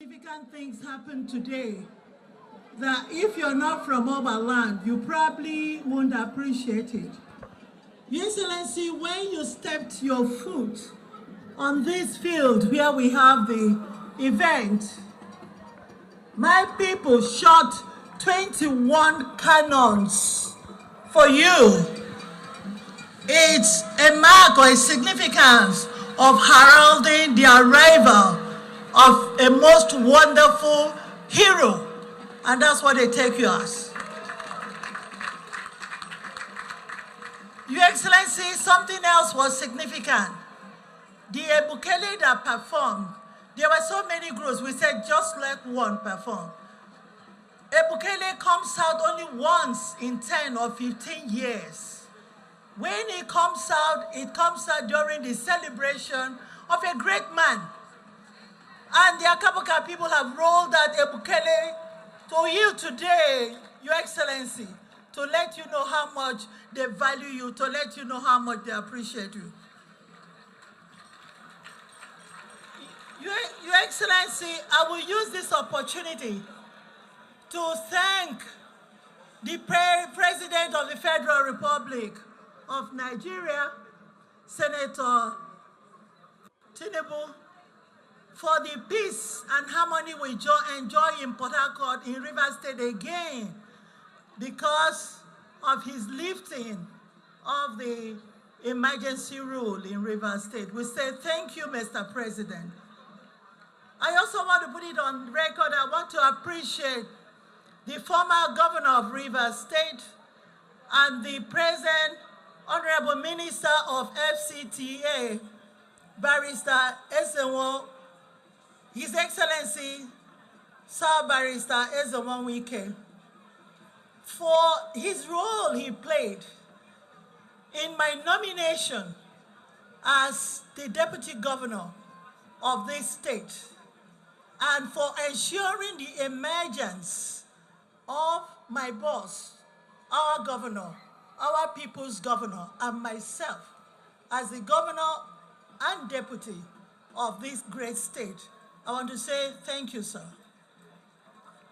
Significant things happen today that if you're not from our land, you probably won't appreciate it. Your Excellency, when you stepped your foot on this field where we have the event, my people shot 21 cannons for you. It's a mark or a significance of heralding the arrival of a most wonderful hero, and that's what they take you as. Your Excellency, something else was significant. The Ebukele that performed, there were so many groups, we said just let one perform. Ebukele comes out only once in 10 or 15 years. When it comes out during the celebration of a great man. And the Akabuka people have rolled out Ebukele to you today, Your Excellency, to let you know how much they value you, to let you know how much they appreciate you. Your Excellency, I will use this opportunity to thank the President of the Federal Republic of Nigeria, Senator Tinubu, for the peace and harmony we enjoy in Port Harcourt, in Rivers State again, because of his lifting of the emergency rule in Rivers State. We say thank you, Mr. President. I also want to put it on record, I want to appreciate the former governor of Rivers State and the present Honorable Minister of FCTA, Barrister Ezenwo, His Excellency, Sir Barrister Wike, for his role he played in my nomination as the Deputy Governor of this state, and for ensuring the emergence of my boss, our governor, our people's governor, and myself as the governor and deputy of this great state. I want to say thank you, sir.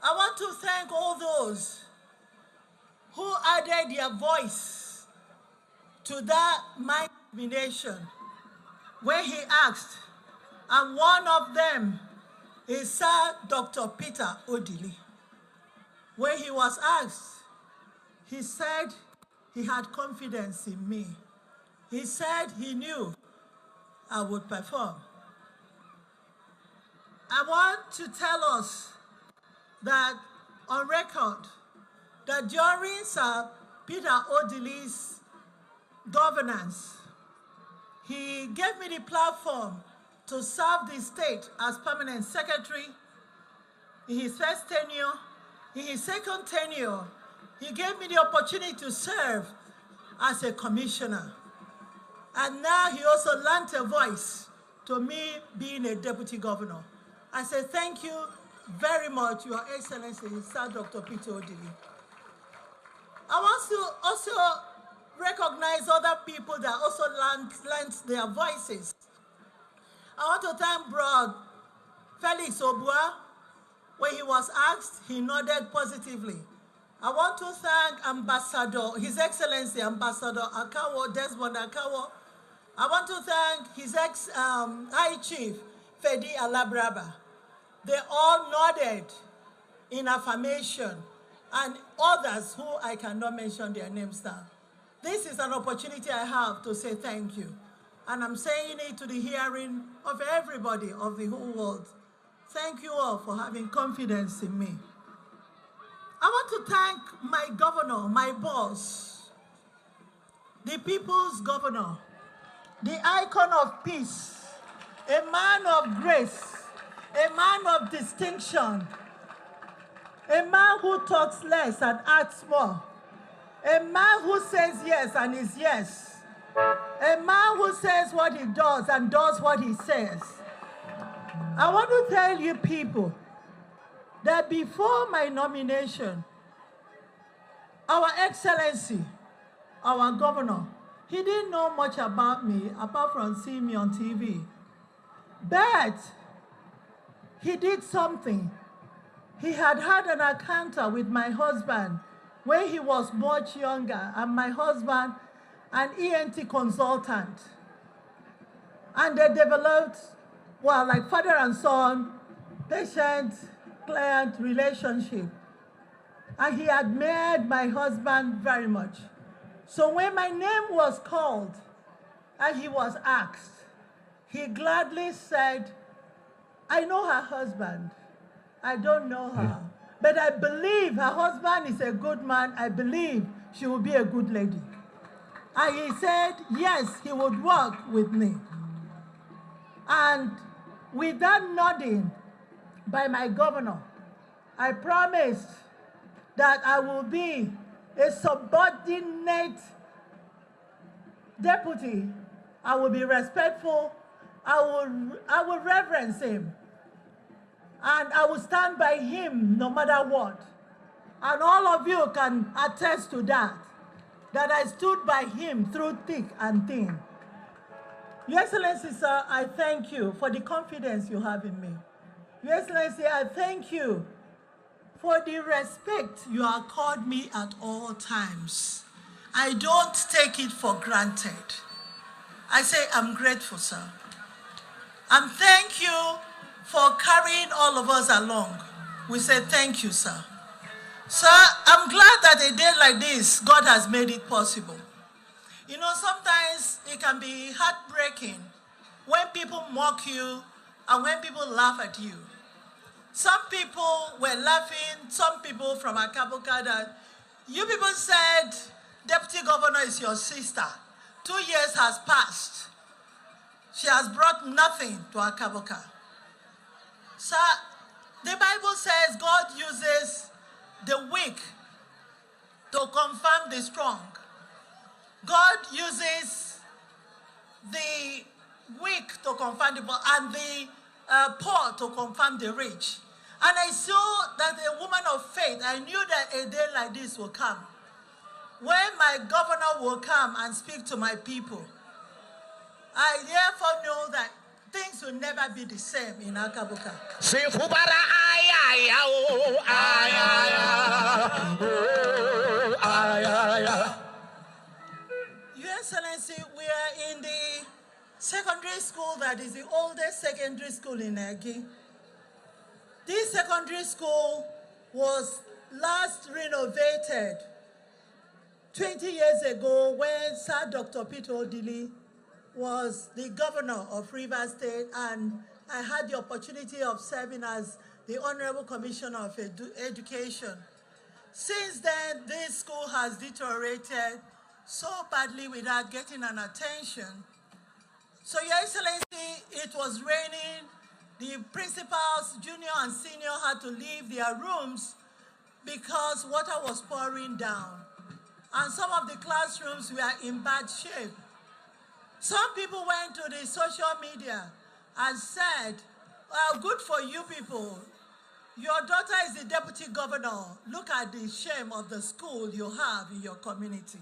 I want to thank all those who added their voice to that my nomination when he asked, and one of them is Sir Dr. Peter Odili. When he was asked, he said he had confidence in me. He said he knew I would perform. I want to tell us that on record, that during Sir Peter Odili's governance, he gave me the platform to serve the state as permanent secretary in his first tenure. In his second tenure, he gave me the opportunity to serve as a commissioner. And now he also lent a voice to me being a deputy governor. I say thank you very much, Your Excellency, Sir Dr. Peter Odili. I want to also recognize other people that also lent their voices. I want to thank Bro Felix Obua. When he was asked, he nodded positively. I want to thank Ambassador, His Excellency Ambassador Akawo, Desmond Akawo. I want to thank His High Chief, Fedi Alabraba. They all nodded in affirmation, and others who I cannot mention their names now. This is an opportunity I have to say thank you. And I'm saying it to the hearing of everybody of the whole world. Thank you all for having confidence in me. I want to thank my governor, my boss, the people's governor, the icon of peace, a man of grace, a man of distinction, a man who talks less and acts more, a man who says yes and is yes, a man who says what he does and does what he says. I want to tell you people that before my nomination, Our Excellency, our governor, he didn't know much about me apart from seeing me on TV. But he did something. He had an encounter with my husband when he was much younger, and my husband, an ENT consultant. And they developed, well, like father and son, patient-client relationship. And he admired my husband very much. So when my name was called and he was asked, he gladly said, I know her husband. I don't know her. But I believe her husband is a good man. I believe she will be a good lady. And he said, yes, he would work with me. And with that nodding by my governor, I promised that I will be a subordinate deputy. I will be respectful. I will reverence him. And I will stand by him no matter what. And all of you can attest to that, that I stood by him through thick and thin. Your Excellency, sir, I thank you for the confidence you have in me. Your Excellency, I thank you for the respect you accord me at all times. I don't take it for granted. I say I'm grateful, sir. And thank you for carrying all of us along. We say thank you, sir. Sir, I'm glad that a day like this, God has made it possible. You know, sometimes it can be heartbreaking when people mock you and when people laugh at you. Some people were laughing, some people from Akabuka, that you people said, Deputy Governor is your sister. 2 years has passed. She has brought nothing to Akabuka. Sir, the Bible says God uses the weak to confirm the strong. God uses the weak to confirm the poor, and the poor to confirm the rich. And I saw that a woman of faith, I knew that a day like this will come, when my governor will come and speak to my people. I therefore know that things will never be the same in Akabuka. Say Fubara, Your Excellency, we are in the secondary school that is the oldest secondary school in Egi. This secondary school was last renovated 20 years ago when Sir Dr. Peter Odili was the governor of Rivers State, and I had the opportunity of serving as the Honorable Commissioner of Education. Since then, this school has deteriorated so badly without getting an attention. So, Your Excellency, it was raining. The principals, junior and senior, had to leave their rooms because water was pouring down. And some of the classrooms were in bad shape. Some people went to the social media and said, well, good for you people. Your daughter is the deputy governor. Look at the shame of the school you have in your community.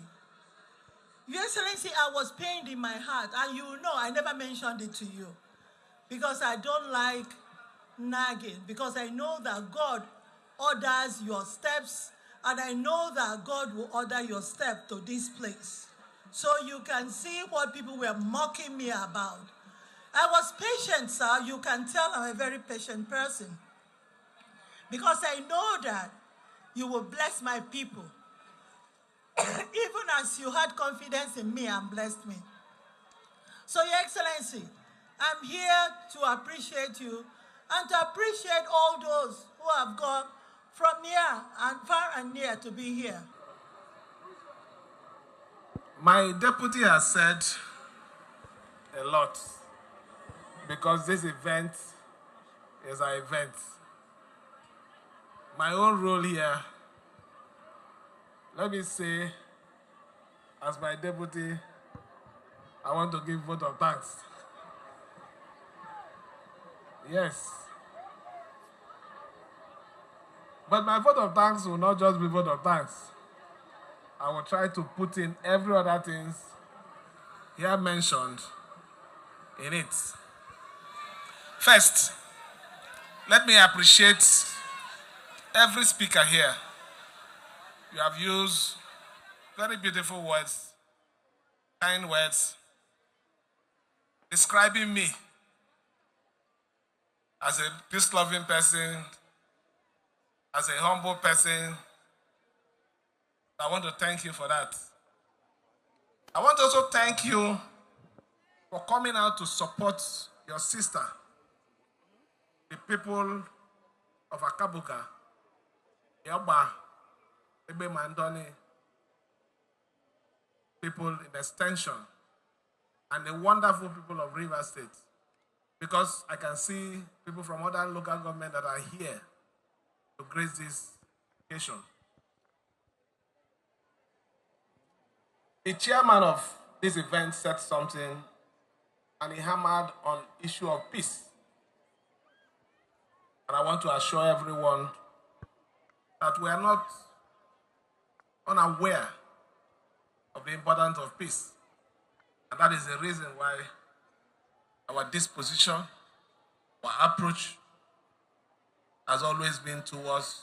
Your Excellency, I was pained in my heart, and you know I never mentioned it to you because I don't like nagging, because I know that God orders your steps, and I know that God will order your step to this place. So you can see what people were mocking me about. I was patient, sir. You can tell I'm a very patient person, because I know that you will bless my people. Even as you had confidence in me and blessed me. So, Your Excellency, I'm here to appreciate you and to appreciate all those who have gone from near and far and near to be here. My deputy has said a lot, because this event is an event. My own role here, let me say, as my deputy, I want to give vote of thanks. Yes. But my vote of thanks will not just be vote of thanks. I will try to put in every other things here mentioned in it. First, Let me appreciate every speaker here. You have used very beautiful words, kind words, describing me as a peace-loving person, as a humble person. I want to thank you for that. I want to also thank you for coming out to support your sister, the people of Akabuka, Yoba, Ebe Mandoni, people in extension, and the wonderful people of Rivers State. Because I can see people from other local government that are here to grace this occasion. The chairman of this event said something, and he hammered on issue of peace. And I want to assure everyone that we are not unaware of the importance of peace. And that is the reason why our disposition, our approach has always been towards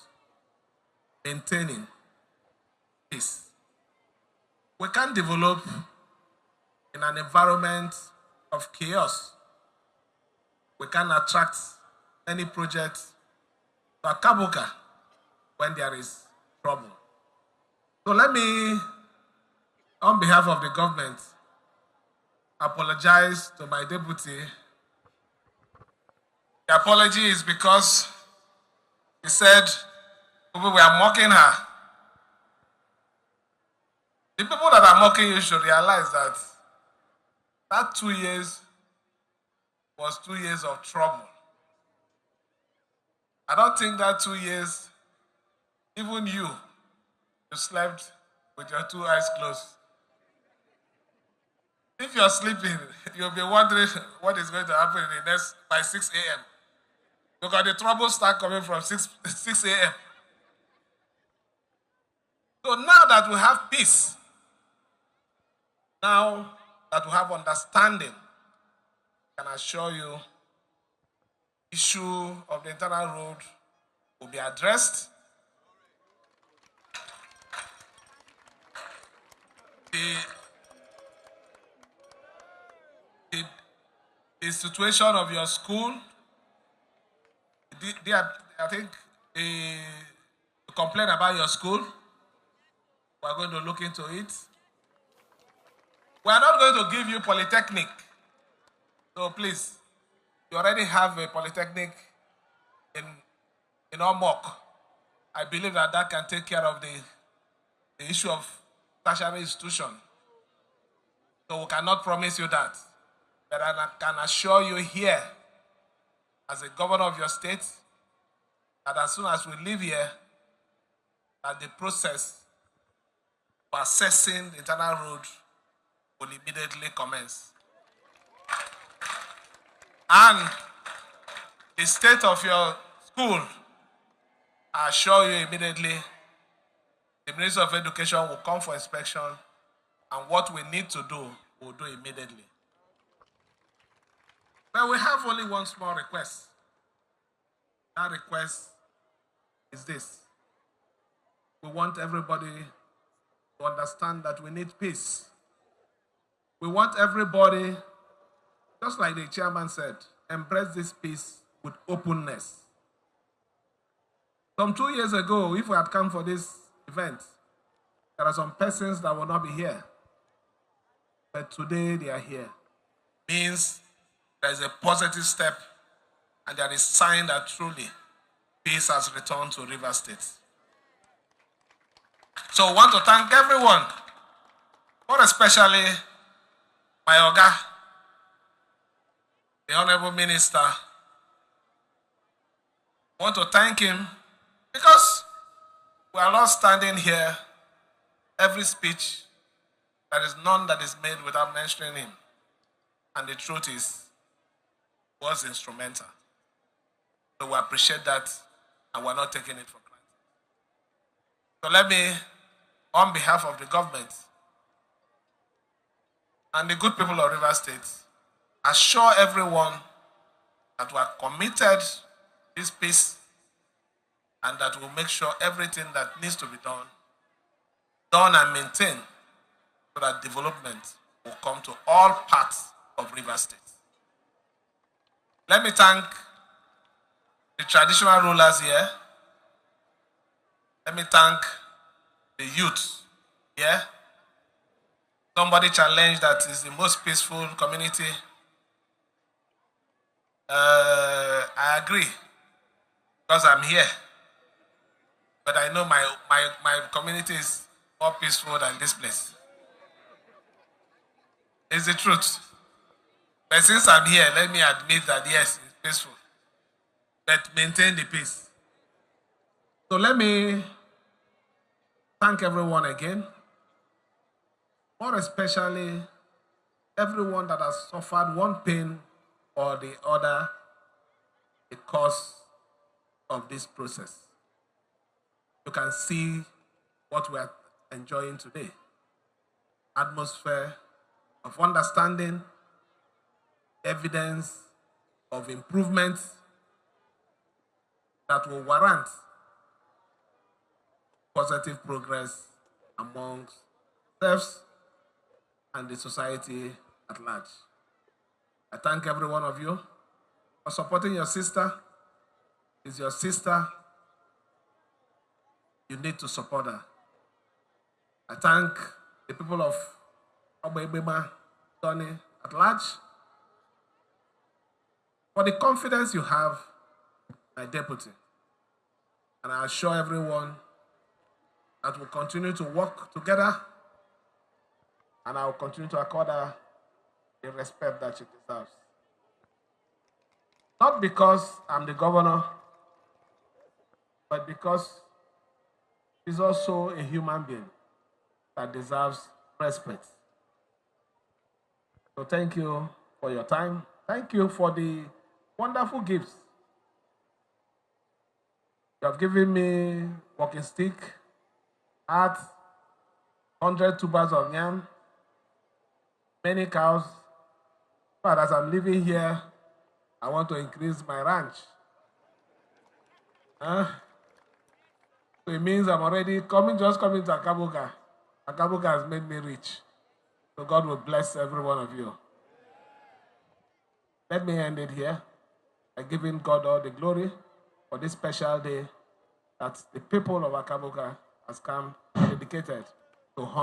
maintaining peace. We can't develop in an environment of chaos. We can't attract any project to Akabuka when there is trouble. So let me, on behalf of the government, apologize to my deputy. The apology is because he said people were mocking her. The people that are mocking you should realize that that 2 years was 2 years of trouble. I don't think that 2 years, even you slept with your 2 eyes closed. If you're sleeping, you'll be wondering what is going to happen in the next by 6 a.m. Because the troubles start coming from 6 a.m. So now that we have peace, now that we have understanding, I can assure you, issue of the internal road will be addressed. The situation of your school, I think the complaint about your school, we are going to look into it. We are not going to give you polytechnic. So please, you already have a polytechnic in Omok. I believe that that can take care of the issue of tertiary institution. So we cannot promise you that. But I can assure you here, as a governor of your state, that as soon as we leave here, that the process for assessing the internal road will immediately commence. And the state of your school, I assure you immediately, the Ministry of Education will come for inspection, and what we need to do, we'll do immediately. But we have only one small request. That request is this. We want everybody to understand that we need peace. We want everybody, just like the chairman said, embrace this peace with openness. Some 2 years ago, if we had come for this event, there are some persons that will not be here. But today they are here. Means there is a positive step, and there is sign that truly peace has returned to Rivers State. So I want to thank everyone, more especially my Oga, the Honorable Minister. I want to thank him because we are not standing here, every speech, there is none that is made without mentioning him. And the truth is, he was instrumental. So we appreciate that, and we're not taking it for granted. So let me, on behalf of the government and the good people of Rivers State, assure everyone that we are committed this peace, and that will make sure everything that needs to be done and maintained, so that development will come to all parts of Rivers State. Let me thank the traditional rulers here. Let me thank the youth here. Somebody challenged that is the most peaceful community. I agree, because I'm here. But I know my community is more peaceful than this place. It's the truth. But since I'm here, let me admit that yes, it's peaceful. But maintain the peace. So let me thank everyone again. More especially everyone that has suffered one pain or the other because of this process. You can see what we are enjoying today. Atmosphere of understanding, evidence of improvement that will warrant positive progress amongst selves and the society at large. I thank every one of you for supporting your sister. It's your sister. You need to support her. I thank the people of Ogbebema, Tony at large for the confidence you have in my deputy. And I assure everyone that we'll continue to work together, and I will continue to accord her the respect that she deserves. Not because I'm the governor, but because she's also a human being that deserves respect. So thank you for your time. Thank you for the wonderful gifts. You have given me walking stick, hat, 100 tubers of yam, many cows. But as I'm living here, I want to increase my ranch. So it means I'm already just coming to Akabuga. Akabuga has made me rich. So God will bless every one of you. Let me end it here by giving God all the glory for this special day that the people of Akabuga has come dedicated to honor.